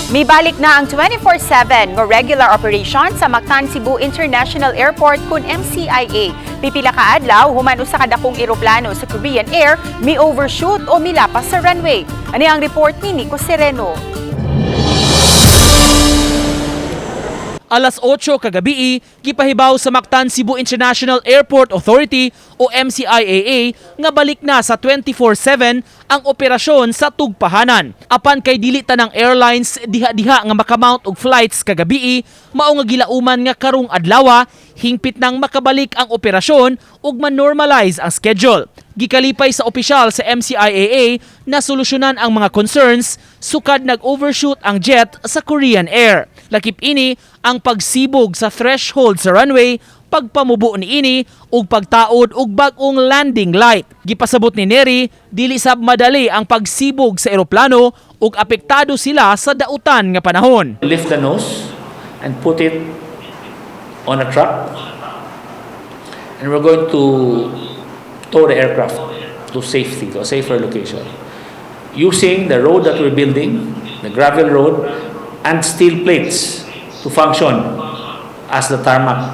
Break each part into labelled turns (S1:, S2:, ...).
S1: May balik na ang 24/7 nga regular operation sa Mactan Cebu International Airport kun MCIA. Pipila ka adlaw human usa ka dakong eroplano sa Korean Air mi overshoot o milapas sa runway. Ani ang report ni Nico Sereno.
S2: Alas 8 kagabi, gipahibaw sa Mactan Cebu International Airport Authority o MCIAA nga balik na sa 24/7 ang operasyon sa tugpahanan. Apan kay dili tanang airlines diha-diha nga makamount og flights kagabi, mao nga gilauman nga karong adlaw hingpit nang makabalik ang operasyon ug ma-normalize ang schedule. Gikalipay sa opisyal sa MCIAA na solusyonan ang mga concerns sukad nag-overshoot ang jet sa Korean Air. Lakip ini ang pagsibog sa threshold sa runway, pagpamubo ni ini ug pagtaod og bag-ong landing light. Gipasabot ni Neri, dili sab madali ang pagsibog sa eroplano ug apektado sila sa dautan nga panahon.
S3: Lift the nose and put it on a truck, and we're going to tow the aircraft to safety, to a safer location, using the road that we're building, the gravel road, and steel plates to function as the tarmac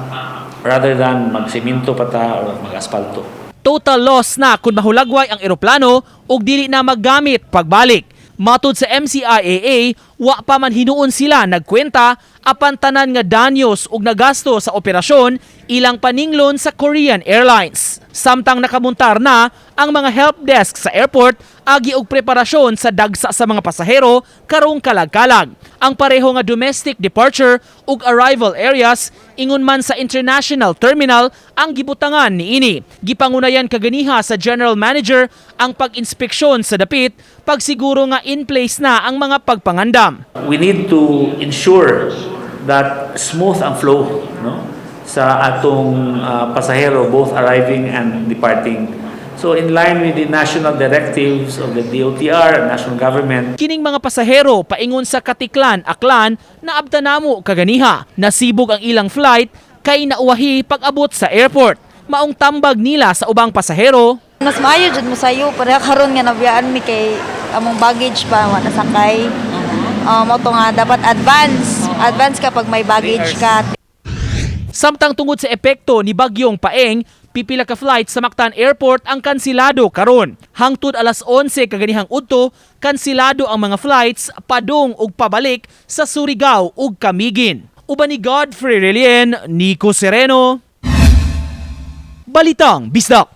S3: rather than magsiminto pata or mag-asfalto.
S2: Total loss na kung mahulagway ang eroplano ug dili na maggamit pagbalik. Matod sa MCIAA, wa pa man hinuon sila nagkwenta apan tanan nga danyos ug nagasto sa operasyon ilang paninglon sa Korean Airlines. Samtang nakamuntar na ang mga help desk sa airport agi og preparasyon sa dagsa sa mga pasahero karong kalag-kalag. Ang pareho nga domestic departure ug arrival areas ingon man sa international terminal ang gibutangan niini. Gipangunayan kaganiha sa General Manager ang pag-inspeksyon sa dapit pagsiguro nga in place na ang mga pagpangandam.
S3: We need to ensure that smooth ang flow, no, sa atong pasahero both arriving and departing. So in line with the national directives of the DOTR, national government.
S2: Kining mga pasahero paingon sa Katiklan, Aklan na abtanamo kaganiha. Nasibog ang ilang flight kay nauwahi pag-abot sa airport. Maong tambag nila sa ubang pasahero.
S4: Mas maayo jud mo sayo para karon nga nabiyaan mi kay among baggage pa wa nasakay. Mo to nga dapat advance kapag may baggage ka.
S2: Samtang tungod sa epekto ni Bagyong Paeng, pipila ka flight sa Mactan Airport ang kansilado karon. Hangtod alas 11 kaganihang udto, kansilado ang mga flights padung ug pabalik sa Surigao ug Camiguin. Uban ni Godfrey Relien, Nico Sereno, Balitang Bisdak.